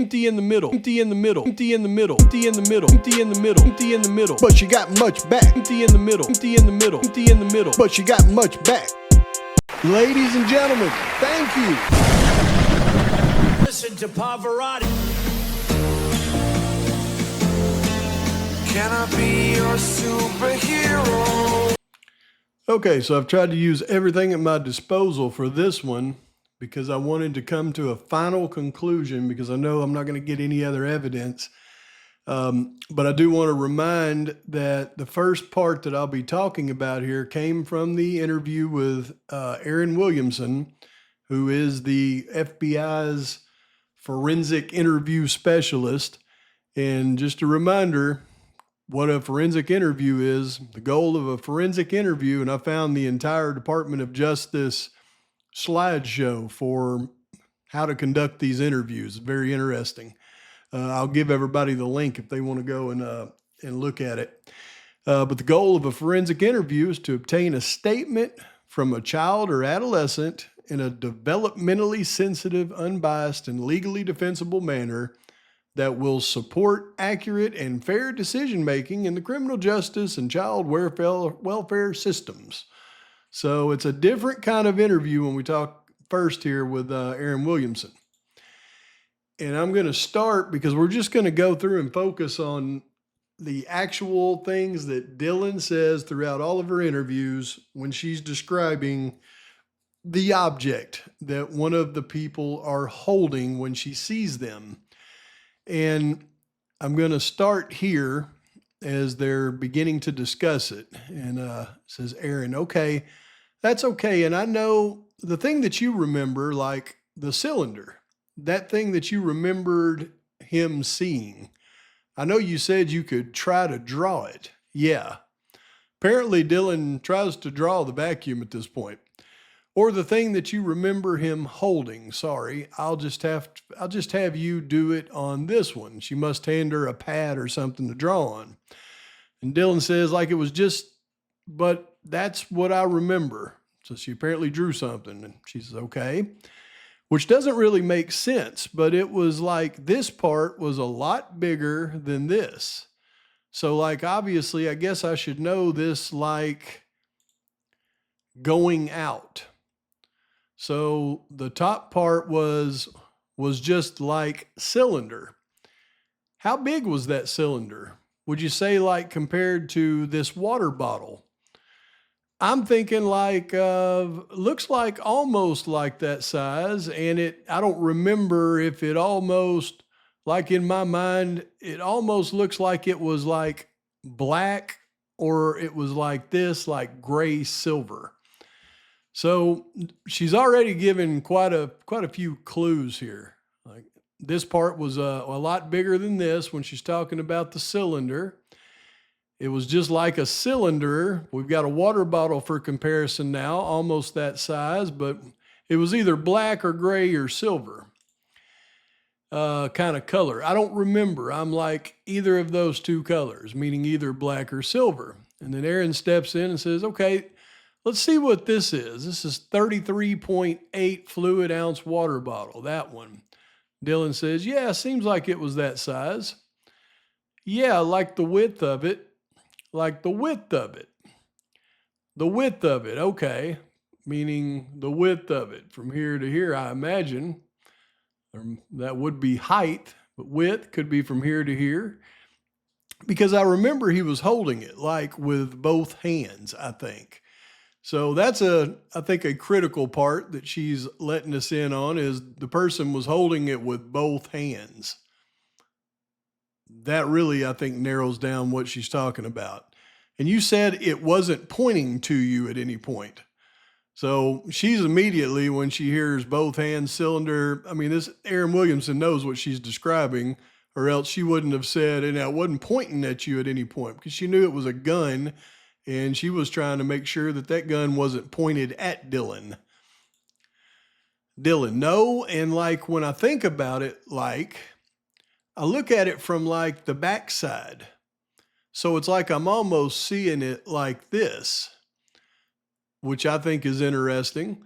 empty in the middle, empty in the middle, empty in the middle, empty in the middle, empty in the middle, empty in the middle. But she got much back. Empty in the middle, empty in the middle, empty in the middle. But she got much back. Ladies and gentlemen, thank you. Listen to Pavarotti. Can I be your superhero? Okay, so I've tried to use everything at my disposal for this one because I wanted to come to a final conclusion because I know I'm not going to get any other evidence. But I do want to remind that the first part that I'll be talking about here came from the interview with Aaron Williamson, who is the FBI's forensic interview specialist. And just a reminder, what a forensic interview is, the goal of a forensic interview, and I found the entire Department of Justice slideshow for how to conduct these interviews. Very interesting. I'll give everybody the link if they want to go and look at it. But the goal of a forensic interview is to obtain a statement from a child or adolescent in a developmentally sensitive, unbiased, and legally defensible manner that will support accurate and fair decision-making in the criminal justice and child welfare systems. So it's a different kind of interview when we talk first here with Aaron Williamson. And I'm going to start because we're just going to go through and focus on the actual things that Dylan says throughout all of her interviews when she's describing the object that one of the people are holding when she sees them. And I'm going to start here as they're beginning to discuss it. And says, Aaron, okay, that's okay. And I know the thing that you remember, like the cylinder, that thing that you remembered him seeing. I know you said you could try to draw it. Yeah. Apparently Dylan tries to draw the vacuum at this point. Or the thing that you remember him holding. Sorry, I'll just have you do it on this one. She must hand her a pad or something to draw on. And Dylan says, like it was just, but that's what I remember. So she apparently drew something, and she says, okay, which doesn't really make sense, but it was like this part was a lot bigger than this. So like, obviously, I guess I should know this like going out. So the top part was just like cylinder. How big was that cylinder? Would you say like compared to this water bottle? I'm thinking like, looks like almost like that size. And I don't remember if it almost, like in my mind, it almost looks like it was like black or it was like this, like gray silver. So she's already given quite a few clues here. Like this part was a lot bigger than this when she's talking about the cylinder. It was just like a cylinder. We've got a water bottle for comparison now, almost that size, but it was either black or gray or silver kind of color. I don't remember. I'm like either of those two colors, meaning either black or silver. And then Aaron steps in and says, okay, let's see what this is. This is 33.8 fluid ounce water bottle, that one. Dylan says, yeah, seems like it was that size. Yeah, like the width of it. Like the width of it. The width of it, okay. Meaning the width of it from here to here, I imagine. That would be height, but width could be from here to here. Because I remember he was holding it like with both hands, I think. So that's I think a critical part that she's letting us in on is the person was holding it with both hands. That really, I think, narrows down what she's talking about. And you said it wasn't pointing to you at any point. So she's immediately, when she hears both hands cylinder, I mean, this Aaron Williamson knows what she's describing, or else she wouldn't have said, and it wasn't pointing at you at any point because she knew it was a gun. And she was trying to make sure that that gun wasn't pointed at Dylan. Dylan, no. And like when I think about it, like I look at it from like the backside. So it's like I'm almost seeing it like this, which I think is interesting.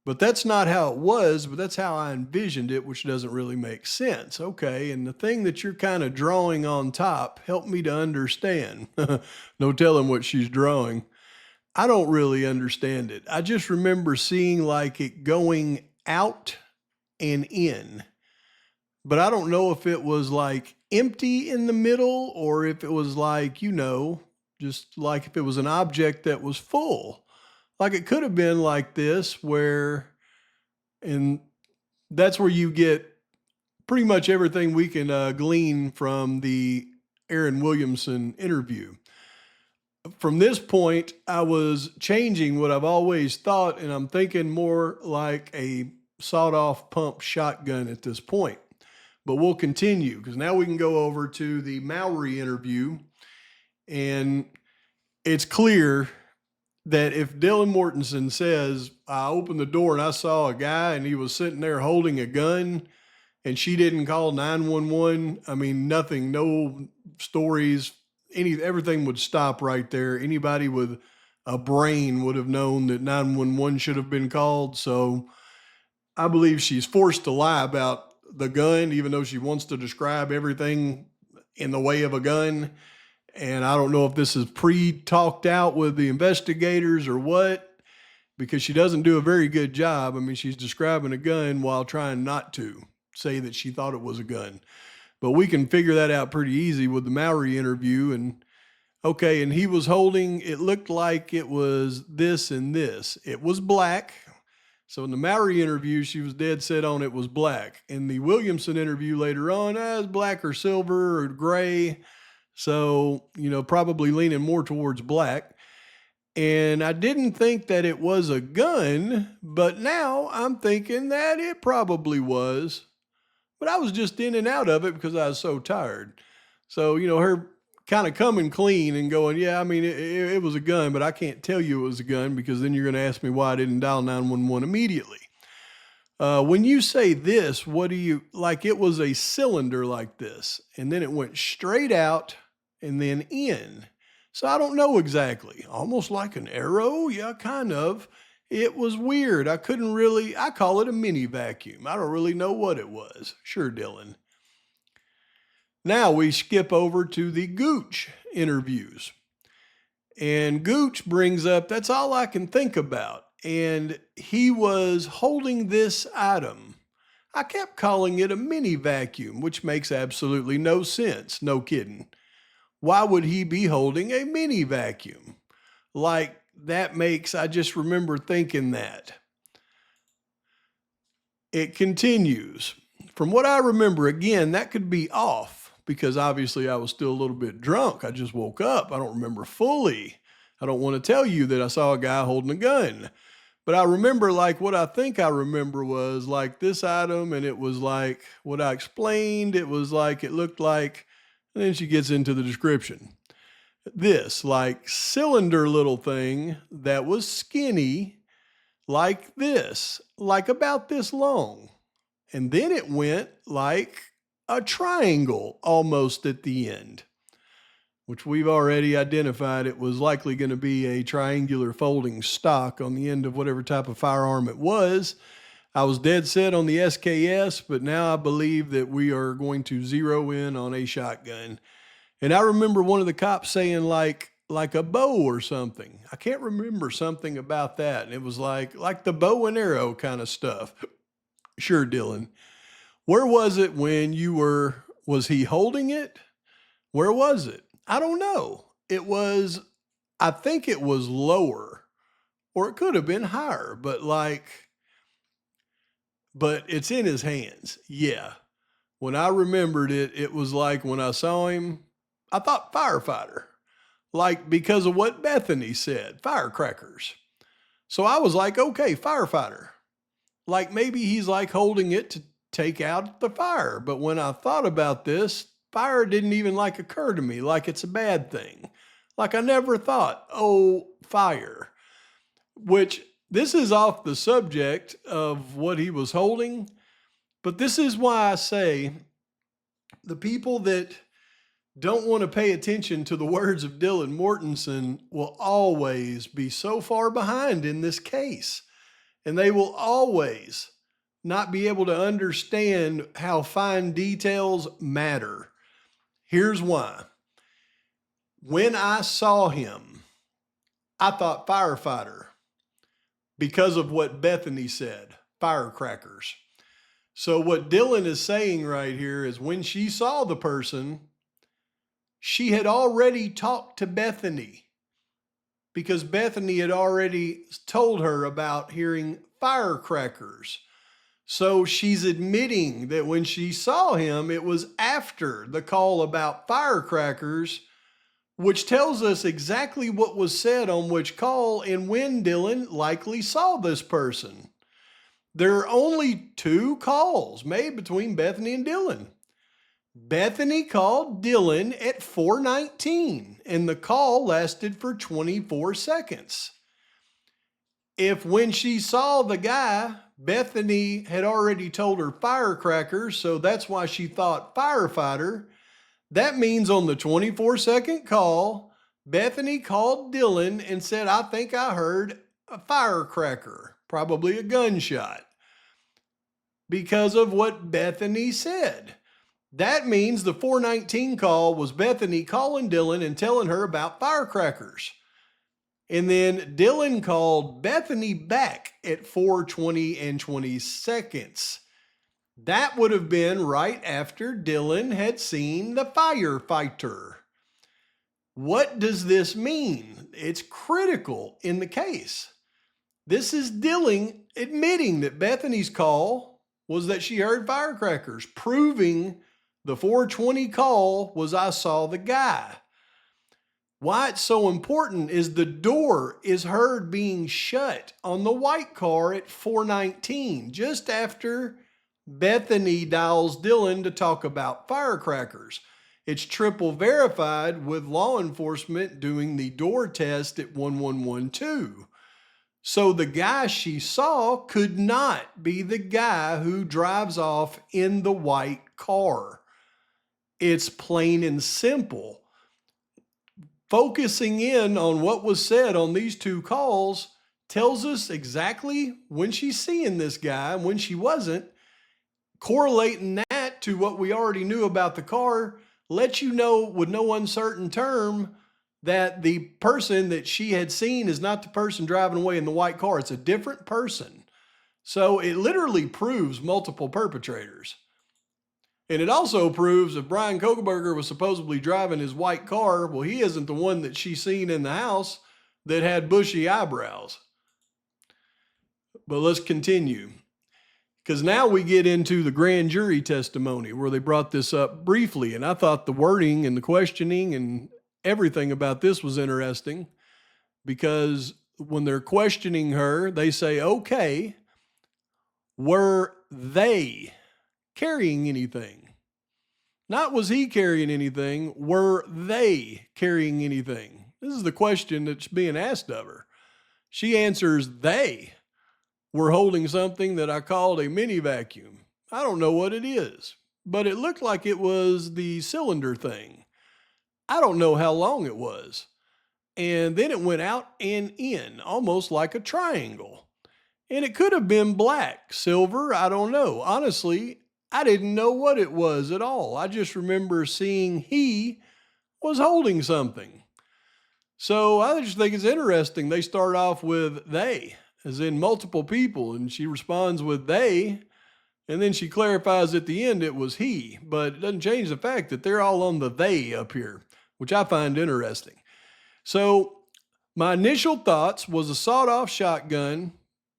But that's not how it was, but that's how I envisioned it, which doesn't really make sense. Okay, and the thing that you're kind of drawing on top helped me to understand. No telling what she's drawing. I don't really understand it. I just remember seeing like it going out and in, but I don't know if it was like empty in the middle or if it was like, just like if it was an object that was full. Like it could have been like this, and that's where you get pretty much everything we can glean from the Aaron Williamson interview. From this point, I was changing what I've always thought, and I'm thinking more like a sawed off pump shotgun at this point. But we'll continue because now we can go over to the Maori interview, and it's clear that if Dylan Mortensen says, I opened the door and I saw a guy and he was sitting there holding a gun and she didn't call 911, I mean, nothing, no stories, everything would stop right there. Anybody with a brain would have known that 911 should have been called. So I believe she's forced to lie about the gun, even though she wants to describe everything in the way of a gun. And I don't know if this is pre-talked out with the investigators or what, because she doesn't do a very good job. I mean, she's describing a gun while trying not to say that she thought it was a gun. But we can figure that out pretty easy with the Maori interview. And okay, and he was holding, it looked like it was this and this. It was black. So in the Maori interview, she was dead set on it was black. In the Williamson interview later on, it's black or silver or gray. So, probably leaning more towards black. And I didn't think that it was a gun, but now I'm thinking that it probably was. But I was just in and out of it because I was so tired. So, her kind of coming clean and going, yeah, I mean, it was a gun, but I can't tell you it was a gun because then you're going to ask me why I didn't dial 911 immediately. When you say this, what do you, like it was a cylinder like this, and then it went straight out and then in. So I don't know exactly. Almost like an arrow? Yeah, kind of. It was weird. I call it a mini vacuum. I don't really know what it was. Sure, Dylan. Now we skip over to the Gooch interviews. And Gooch brings up, that's all I can think about. And he was holding this item. I kept calling it a mini vacuum, which makes absolutely no sense. No kidding. Why would he be holding a mini vacuum? Like I just remember thinking that. It continues. From what I remember, again, that could be off because obviously I was still a little bit drunk. I just woke up. I don't remember fully. I don't want to tell you that I saw a guy holding a gun. But I remember what I think I remember was like this item, and it was like what I explained. It was like, it looked like, and then she gets into the description. This like cylinder little thing that was skinny like this, like about this long. And then it went like a triangle almost at the end, which we've already identified it was likely going to be a triangular folding stock on the end of whatever type of firearm it was. I was dead set on the SKS, but now I believe that we are going to zero in on a shotgun. And I remember one of the cops saying like a bow or something. I can't remember something about that. And it was like the bow and arrow kind of stuff. Sure, Dylan. Where was it when was he holding it? Where was it? I don't know. I think it was lower, or it could have been higher, but it's in his hands. Yeah. When I remembered it, it was like when I saw him, I thought firefighter, because of what Bethany said, firecrackers. So I was like, okay, firefighter. Maybe he's holding it to take out the fire. But when I thought about this, fire didn't even occur to me, it's a bad thing. I never thought, oh, fire. Which this is off the subject of what he was holding. But this is why I say the people that don't want to pay attention to the words of Dylan Mortensen will always be so far behind in this case. and they will always not be able to understand how fine details matter. Here's why. When I saw him, I thought firefighter because of what Bethany said, firecrackers. So what Dylan is saying right here is when she saw the person, she had already talked to Bethany because Bethany had already told her about hearing firecrackers. So she's admitting that when she saw him, it was after the call about firecrackers, which tells us exactly what was said on which call and when Dylan likely saw this person. There are only 2 calls made between Bethany and Dylan. Bethany called Dylan at 4:19, and the call lasted for 24 seconds. If when she saw the guy, Bethany had already told her firecrackers, so that's why she thought firefighter, that means on the 24-second call, Bethany called Dylan and said, I think I heard a firecracker, probably a gunshot, because of what Bethany said. That means the 4:19 call was Bethany calling Dylan and telling her about firecrackers. And then Dylan called Bethany back at 4:20 and 20 seconds. That would have been right after Dylan had seen the firefighter. What does this mean? It's critical in the case. This is Dylan admitting that Bethany's call was that she heard firecrackers, proving the 4:20 call was I saw the guy. Why it's so important is the door is heard being shut on the white car at 4:19, just after Bethany dials Dylan to talk about firecrackers. It's triple verified with law enforcement doing the door test at 1112. So the guy she saw could not be the guy who drives off in the white car. It's plain and simple. Focusing in on what was said on these 2 calls tells us exactly when she's seeing this guy and when she wasn't. Correlating that to what we already knew about the car lets you know with no uncertain term that the person that she had seen is not the person driving away in the white car. It's a different person. So it literally proves multiple perpetrators. And it also proves if Brian Kogelberger was supposedly driving his white car, well, he isn't the one that she seen in the house that had bushy eyebrows. But let's continue. Because now we get into the grand jury testimony where they brought this up briefly. And I thought the wording and the questioning and everything about this was interesting because when they're questioning her, they say, okay, were they carrying anything? Not was he carrying anything, were they carrying anything? This is the question that's being asked of her. She answers, they were holding something that I called a mini vacuum. I don't know what it is, but it looked like it was the cylinder thing. I don't know how long it was. And then it went out and in, almost like a triangle. And it could have been black, silver, I don't know. Honestly, I didn't know what it was at all. I just remember seeing he was holding something. So I just think it's interesting. They start off with they, as in multiple people, and she responds with they, and then she clarifies at the end it was he, but it doesn't change the fact that they're all on the they up here, which I find interesting. So my initial thoughts was a sawed-off shotgun,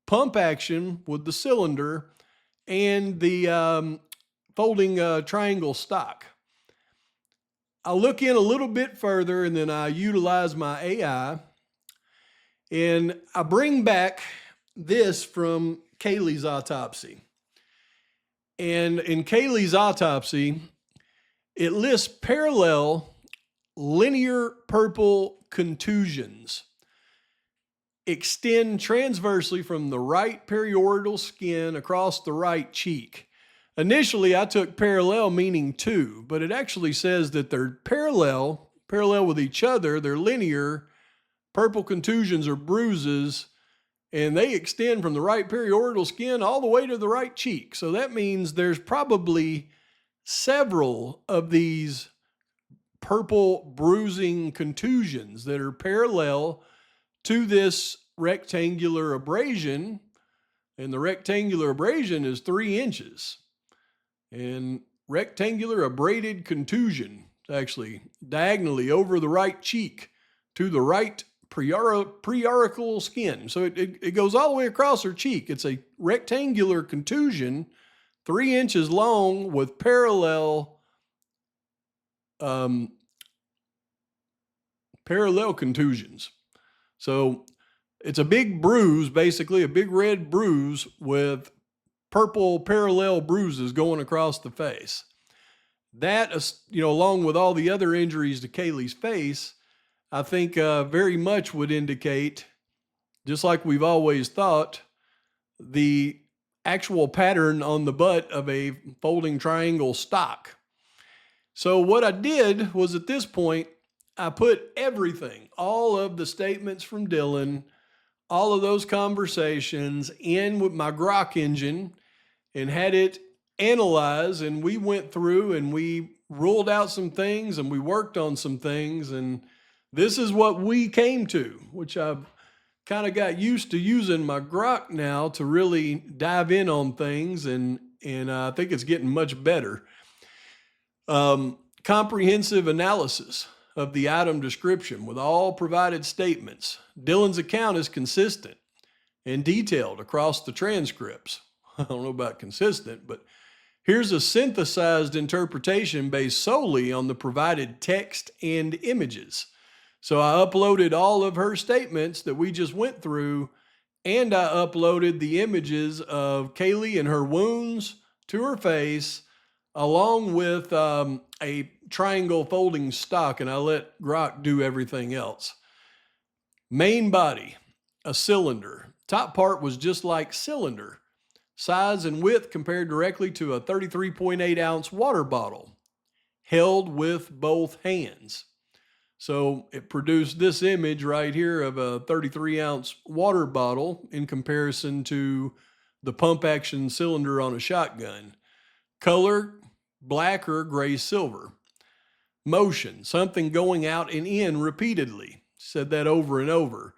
pump action with the cylinder, and the folding triangle stock. I look in a little bit further, and then I utilize my AI, and I bring back this from Kaylee's autopsy. And in Kaylee's autopsy, it lists parallel linear purple contusions extend transversely from the right periorbital skin across the right cheek. Initially, I took parallel meaning 2, but it actually says that they're parallel with each other. They're linear. Purple contusions or bruises and they extend from the right periorbital skin all the way to the right cheek. So that means there's probably several of these purple bruising contusions that are parallel to this rectangular abrasion, and the rectangular abrasion is 3 inches. And rectangular abraded contusion, actually diagonally over the right cheek to the right preauricular skin. So it goes all the way across her cheek. It's a rectangular contusion, 3 inches long, with parallel contusions. So it's a big bruise, basically a big red bruise with purple parallel bruises going across the face. That, along with all the other injuries to Kaylee's face, I think very much would indicate, just like we've always thought, the actual pattern on the butt of a folding triangle stock. So what I did was, at this point, I put everything, all of the statements from Dylan, all of those conversations in with my grok engine and had it analyze, and we went through and we ruled out some things and we worked on some things, and this is what we came to, which I've kind of got used to using my grok now to really dive in on things, and I think it's getting much better. Comprehensive analysis of the item description with all provided statements. Dylan's account is consistent and detailed across the transcripts. I don't know about consistent, but here's a synthesized interpretation based solely on the provided text and images. So I uploaded all of her statements that we just went through, and I uploaded the images of Kaylee and her wounds to her face, along with a triangle folding stock, and I let grok do everything else. Main body, a cylinder. Top part was just like cylinder. Size and width compared directly to a 33.8 ounce water bottle, held with both hands. So it produced this image right here of a 33 ounce water bottle in comparison to the pump action cylinder on a shotgun. Color, black or gray silver. Motion, something going out and in repeatedly. Said that over and over.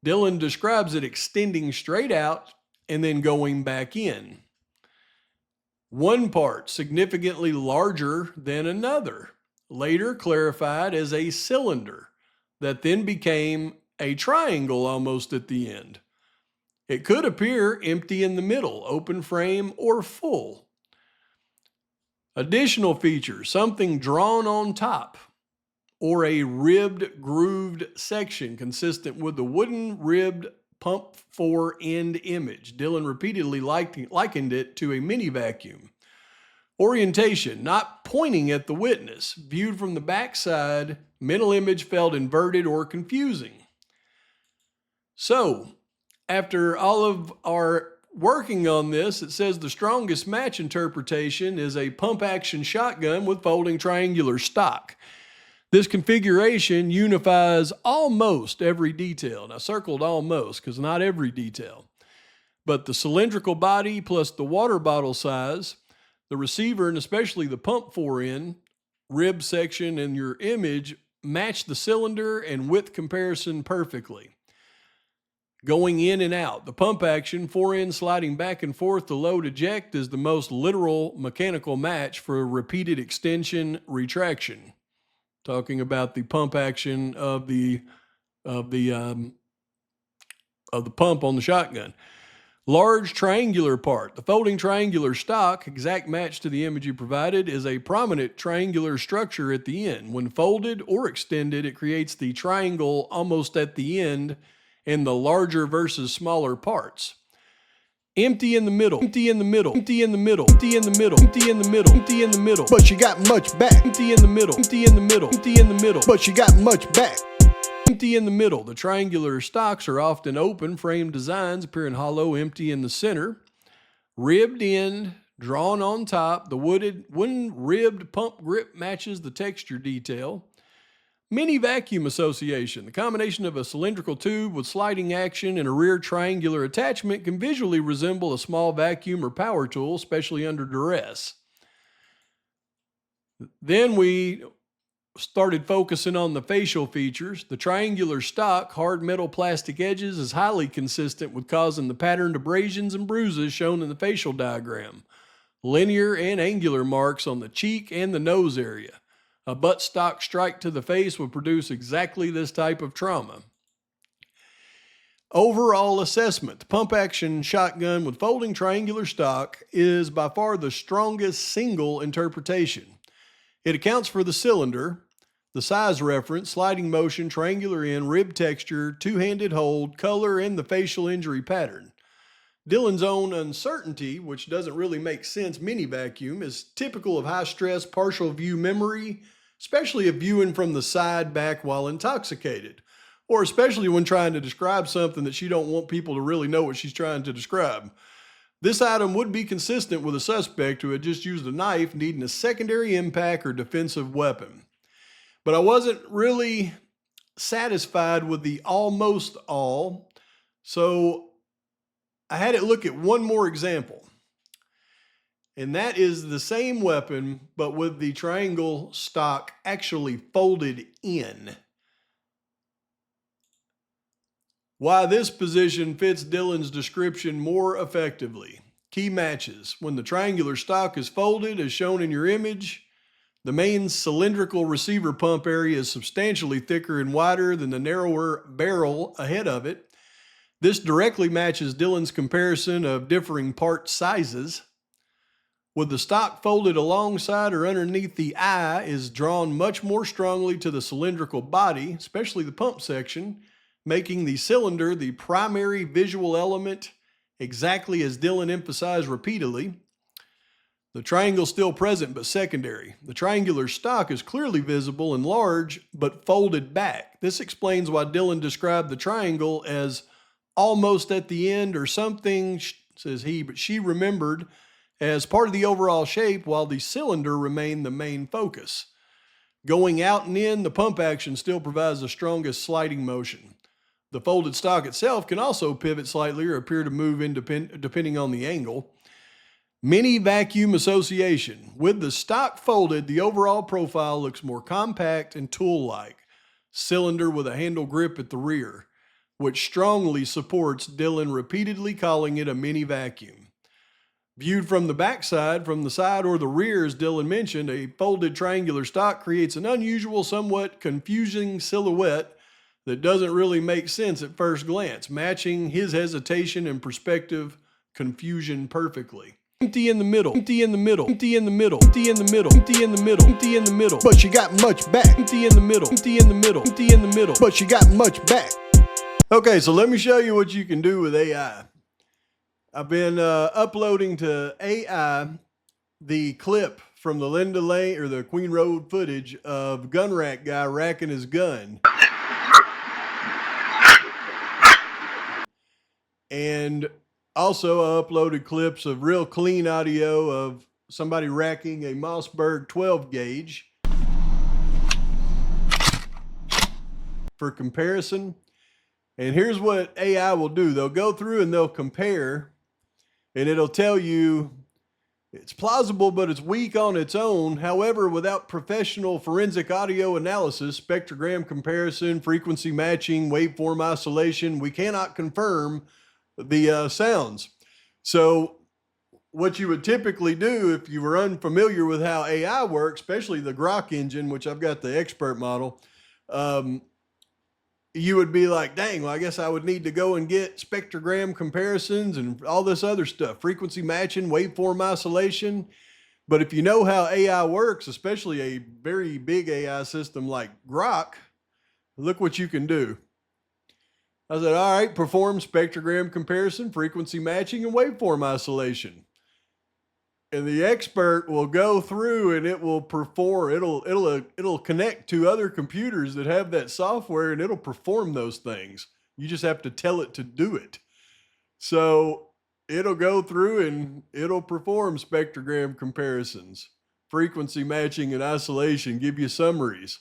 Dylan describes it extending straight out and then going back in. One part significantly larger than another, later clarified as a cylinder that then became a triangle almost at the end. It could appear empty in the middle, open frame, or full. Additional features, something drawn on top, or a ribbed, grooved section consistent with the wooden ribbed pump 4 end image. Dylan repeatedly likened it to a mini vacuum. Orientation, not pointing at the witness. Viewed from the backside, mental image felt inverted or confusing. So, after all of our working on this, it says the strongest match interpretation is a pump action shotgun with folding triangular stock. This configuration unifies almost every detail. And I circled almost because not every detail. But the cylindrical body plus the water bottle size, the receiver, and especially the pump 4 end, rib section, and your image match the cylinder and width comparison perfectly. Going in and out. The pump action, 4 end sliding back and forth to load eject, is the most literal mechanical match for repeated extension retraction. Talking about the pump action of the pump on the shotgun. Large triangular part. The folding triangular stock, exact match to the image you provided, is a prominent triangular structure at the end. When folded or extended, it creates the triangle almost at the end in the larger versus smaller parts. Empty in the middle, empty in the middle, empty in the middle, empty in the middle, empty in the middle, empty in the middle. But you got much back. Empty in the middle, empty in the middle, empty in the middle. But you got much back. Empty in the middle. The triangular stocks are often open frame designs, appearing hollow, empty in the center. Ribbed end, drawn on top. The wooden ribbed pump grip matches the texture detail. Mini vacuum association. The combination of a cylindrical tube with sliding action and a rear triangular attachment can visually resemble a small vacuum or power tool, especially under duress. Then we started focusing on the facial features. The triangular stock, hard metal plastic edges, is highly consistent with causing the patterned abrasions and bruises shown in the facial diagram. Linear and angular marks on the cheek and the nose area. A buttstock strike to the face would produce exactly this type of trauma. Overall assessment. The pump action shotgun with folding triangular stock is by far the strongest single interpretation. It accounts for the cylinder, the size reference, sliding motion, triangular end, rib texture, two-handed hold, color, and the facial injury pattern. Dylan's own uncertainty, which doesn't really make sense, mini vacuum, is typical of high-stress partial view memory, especially if viewing from the side back while intoxicated, or especially when trying to describe something that she don't want people to really know what she's trying to describe. This item would be consistent with a suspect who had just used a knife needing a secondary impact or defensive weapon. But I wasn't really satisfied with the almost all, so I had it look at one more example. And that is the same weapon, but with the triangle stock actually folded in. Why this position fits Dylan's description more effectively. Key matches. When the triangular stock is folded, as shown in your image, the main cylindrical receiver pump area is substantially thicker and wider than the narrower barrel ahead of it. This directly matches Dylan's comparison of differing part sizes. With the stock folded alongside or underneath the eye is drawn much more strongly to the cylindrical body, especially the pump section, making the cylinder the primary visual element, exactly as Dylan emphasized repeatedly. The triangle still present but secondary. The triangular stock is clearly visible and large but folded back. This explains why Dylan described the triangle as almost at the end or something, says he, but she remembered as part of the overall shape while the cylinder remained the main focus. Going out and in, the pump action still provides the strongest sliding motion. The folded stock itself can also pivot slightly or appear to move depending on the angle. Mini vacuum association. With the stock folded, the overall profile looks more compact and tool-like. Cylinder with a handle grip at the rear, which strongly supports Dylan repeatedly calling it a mini vacuum. Viewed from the backside, from the side or the rear, as Dylan mentioned, a folded triangular stock creates an unusual, somewhat confusing silhouette that doesn't really make sense at first glance, matching his hesitation and perspective confusion perfectly. Empty in the middle, empty in the middle, empty in the middle, empty in the middle, empty in the middle, empty in the middle. But she got much back. Empty in the middle, empty in the middle, empty in the middle. But she got much back. Okay, so let me show you what you can do with AI. I've been uploading to AI the clip from the Linda Lane or the Queen Road footage of gun rack guy racking his gun. And also I uploaded clips of real clean audio of somebody racking a Mossberg 12 gauge for comparison. And here's what AI will do. They'll go through and they'll compare, and it'll tell you it's plausible, but it's weak on its own. However, without professional forensic audio analysis, spectrogram comparison, frequency matching, waveform isolation, we cannot confirm the sounds. So what you would typically do if you were unfamiliar with how AI works, especially the Grok engine, which I've got the expert model, you would be like, dang, well, I guess I would need to go and get spectrogram comparisons and all this other stuff, frequency matching, waveform isolation. But if you know how AI works, especially a very big AI system like Grok, look what you can do. I said, all right, perform spectrogram comparison, frequency matching, and waveform isolation. And the expert will go through and it will perform, it'll connect to other computers that have that software and it'll perform those things. You just have to tell it to do it. So it'll go through and it'll perform spectrogram comparisons, frequency matching and isolation, give you summaries.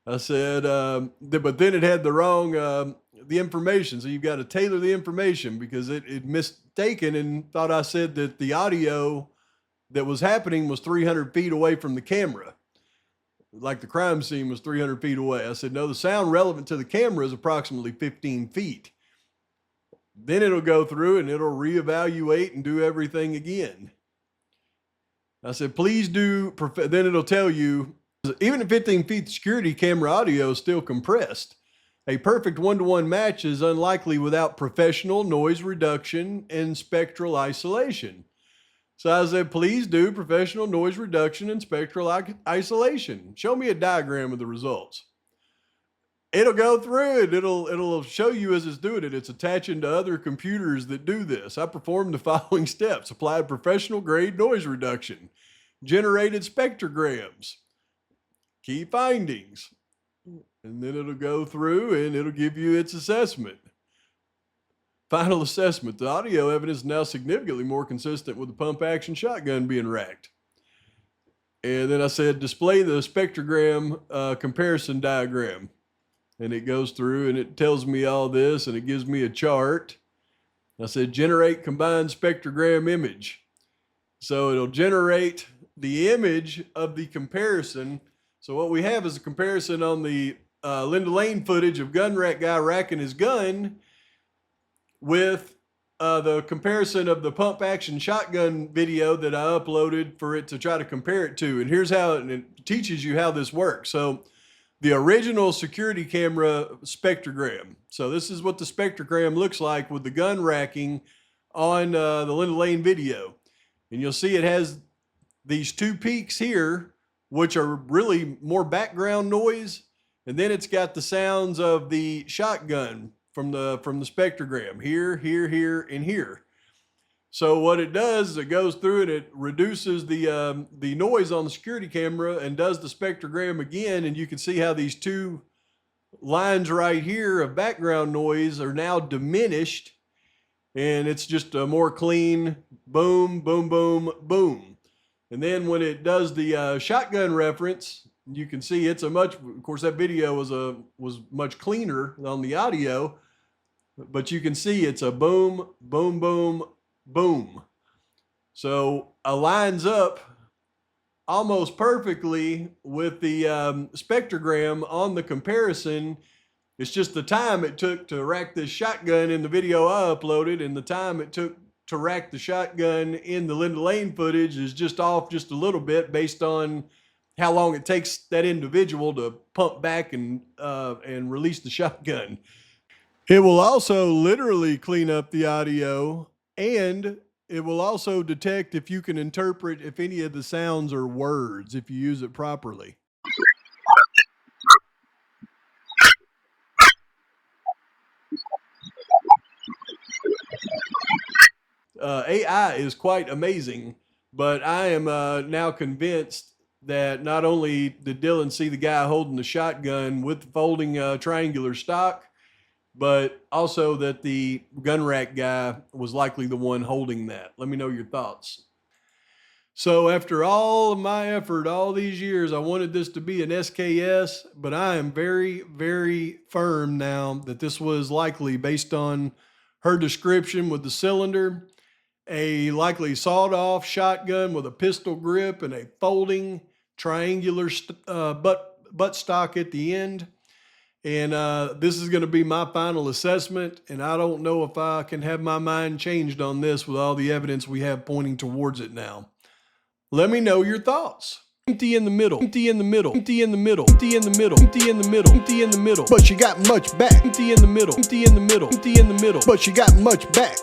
I said, but then it had the wrong, the information. So you've got to tailor the information because it mistaken and thought I said that the audio that was happening was 300 feet away from the camera. Like the crime scene was 300 feet away. I said, no, the sound relevant to the camera is approximately 15 feet. Then it'll go through and it'll reevaluate and do everything again. I said, please do, then it'll tell you, even at 15 feet, the security camera audio is still compressed. A perfect one-to-one match is unlikely without professional noise reduction and spectral isolation. So I said, please do professional noise reduction and spectral isolation. Show me a diagram of the results. It'll go through it. It'll show you as it's doing it. It's attaching to other computers that do this. I performed the following steps: applied professional grade noise reduction, generated spectrograms, key findings, and then it'll go through and it'll give you its assessment. Final assessment: the audio evidence is now significantly more consistent with the pump action shotgun being racked. And then I said, display the spectrogram comparison diagram. And it goes through and it tells me all this and it gives me a chart. I said, generate combined spectrogram image. So it'll generate the image of the comparison. So what we have is a comparison on the Linda Lane footage of gun rack guy racking his gun with the comparison of the pump action shotgun video that I uploaded for it to try to compare it to. And here's how it teaches you how this works. So the original security camera spectrogram. So this is what the spectrogram looks like with the gun racking on the Linda Lane video. And you'll see it has these two peaks here, which are really more background noise. And then it's got the sounds of the shotgun from the spectrogram here, here, here, and here. So what it does is it goes through and it reduces the noise on the security camera and does the spectrogram again. And you can see how these two lines right here of background noise are now diminished. And it's just a more clean boom, boom, boom, boom. And then when it does the shotgun reference, you can see it's a much, of course that video was much cleaner on the audio, but you can see it's a boom, boom, boom, boom. So aligns up almost perfectly with the spectrogram on the comparison. It's just the time it took to rack this shotgun in the video I uploaded and the time it took to rack the shotgun in the Linda Lane footage is just off just a little bit based on how long it takes that individual to pump back and release the shotgun. It will also literally clean up the audio, and it will also detect if you can interpret if any of the sounds are words, if you use it properly. AI is quite amazing, but I am now convinced that not only did Dylan see the guy holding the shotgun with the folding triangular stock, but also that the gun rack guy was likely the one holding that. Let me know your thoughts. So after all of my effort, all these years, I wanted this to be an SKS, but I am very, very firm now that this was likely, based on her description with the cylinder, a likely sawed-off shotgun with a pistol grip and a folding triangular butt stock at the end. And this is going to be my final assessment, and I don't know if I can have my mind changed on this with all the evidence we have pointing towards it now. Let me know your thoughts. Empty in the middle, empty in the middle, empty in the middle, empty in the middle, empty in the middle, empty in the middle. But she got much back. Empty in the middle, empty in the middle, empty in the middle. But she got much back.